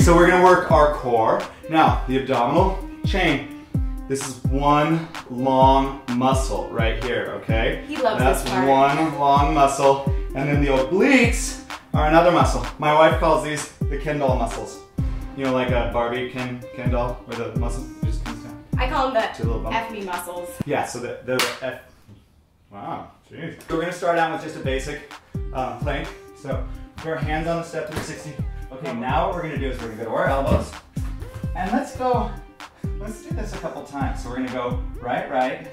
So we're gonna work our core. Now, the abdominal chain. This is one long muscle right here, okay? He loves That's this part. one long muscle. And then the obliques are another muscle. My wife calls these the Ken doll muscles. You know, like a Barbie Ken doll, where the muscle just comes down. I call them To a little the bump. FB muscles. Yeah, so the F. Wow, jeez. So we're gonna start out with just a basic plank. So put our hands on the step 360. Okay, now what we're gonna do is we're gonna go to our elbows. And let's do this a couple times. So we're gonna go right, left,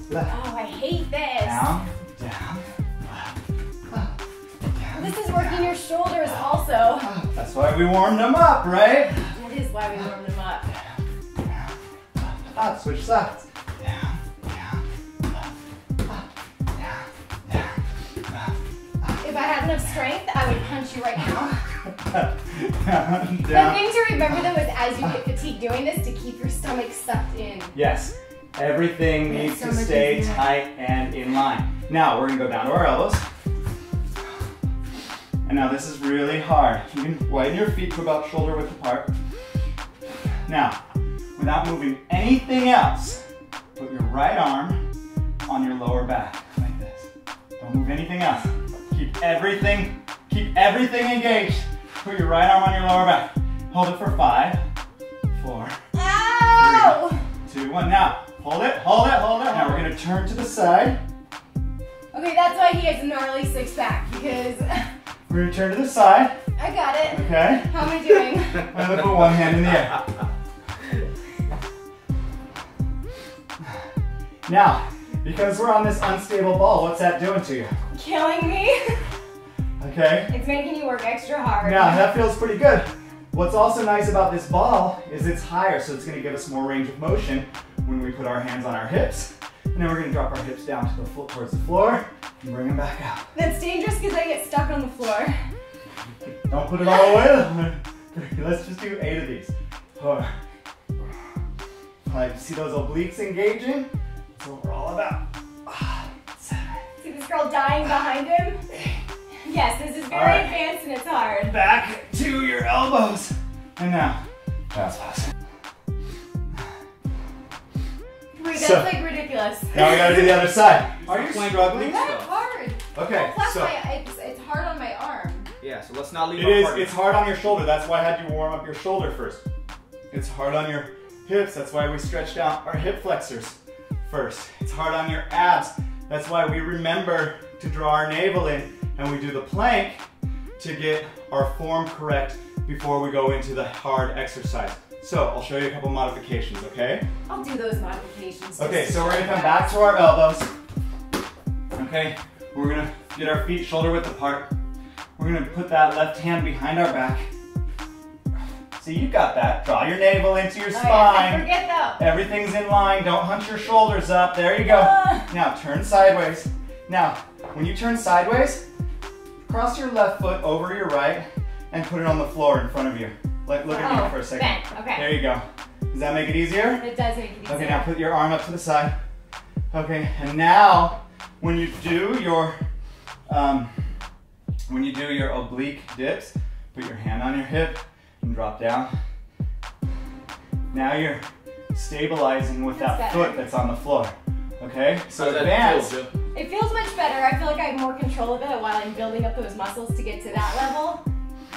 left. Oh, I hate this. Down. This is working your shoulders also. That's why we warmed them up, right? That is why we warmed them up. Up, switch sides. If I had enough strength, I would punch you right now. Down. The thing to remember though is as you get fatigued doing this, to keep your stomach sucked in. Yes, everything needs to stay tight and in line. Now we're gonna go down to our elbows. And now this is really hard. You can widen your feet to about shoulder width apart. Now, without moving anything else, put your right arm on your lower back, like this. Don't move anything else. Keep everything engaged. Put your right arm on your lower back. Hold it for 5, 4, Ow! 3, 2, 1. Now, hold it. Now we're gonna turn to the side. Okay, that's why he has a gnarly six pack, because We're gonna turn to the side, I got it. okay? How am I doing? I'm gonna put one hand in the air. Now, because we're on this unstable ball, what's that doing to you? Killing me. Okay? It's making you work extra hard. Now, that feels pretty good. What's also nice about this ball is it's higher, so it's gonna give us more range of motion when we put our hands on our hips. And then we're gonna drop our hips down to the foot towards the floor and bring them back out. That's dangerous because I get stuck on the floor. Don't put it all the way. Let's just do 8 of these. 4. Like, see those obliques engaging? That's what we're all about. 7. See this girl dying behind him? Yes, this is very advanced and it's hard. Back to your elbows. And now, pass. Wait, that's like ridiculous. Now we gotta do the other side. Are you struggling? That's hard. Okay, Plus so it's hard on my arm. Yeah, so let's not leave it's hard on your shoulder. That's why I had you warm up your shoulder first. It's hard on your hips. That's why we stretched out our hip flexors first. It's hard on your abs. That's why we remember to draw our navel in and we do the plank to get our form correct before we go into the hard exercise. So I'll show you a couple modifications, okay? I'll do those modifications. Okay, so we're gonna come back to our elbows. Okay, we're gonna get our feet shoulder width apart. We're gonna put that left hand behind our back. See, you got that. Draw your navel into your spine. I forget though. Everything's in line. Don't hunch your shoulders up. There you go. Now turn sideways. Now, when you turn sideways, cross your left foot over your right and put it on the floor in front of you. Like, look at me for a second. Bent. Okay. There you go. Does that make it easier? It does make it easier. Okay, now put your arm up to the side. Okay, and now when you do your oblique dips, put your hand on your hip and drop down. Now you're stabilizing with that foot that's on the floor. Okay, so advance. It feels much better. I feel like I have more control of it while I'm building up those muscles to get to that level.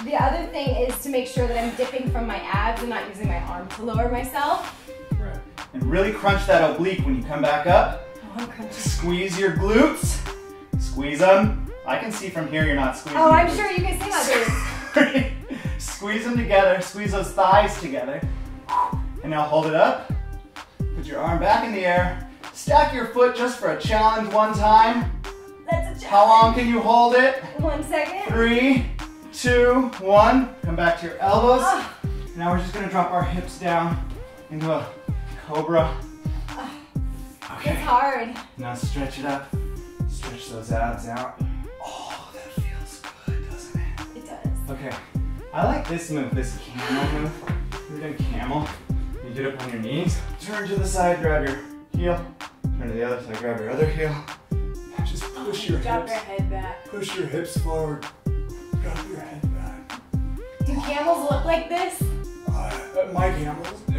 The other thing is to make sure that I'm dipping from my abs and not using my arm to lower myself. Right. And really crunch that oblique when you come back up. Oh, I'm crunching. Squeeze your glutes. Squeeze them. I can see from here you're not squeezing. Oh, I'm sure you can see my glutes. Squeeze them together. Squeeze those thighs together. And now hold it up. Put your arm back in the air. Stack your foot just for a challenge one time. That's a challenge. How long can you hold it? 1 second. 3, 2, 1. Come back to your elbows. Now we're just gonna drop our hips down into a cobra. Okay. It's hard. Now stretch it up. Stretch those abs out. Oh, that feels good, doesn't it? It does. Okay. I like this move, this camel move. We're doing camel. You get up on your knees. Turn to the side, grab your heel. Turn to the other side, grab your other heel. Just push your Drop hips. your head back. Push your hips forward. Drop your head back. Do camels look like this? My camels.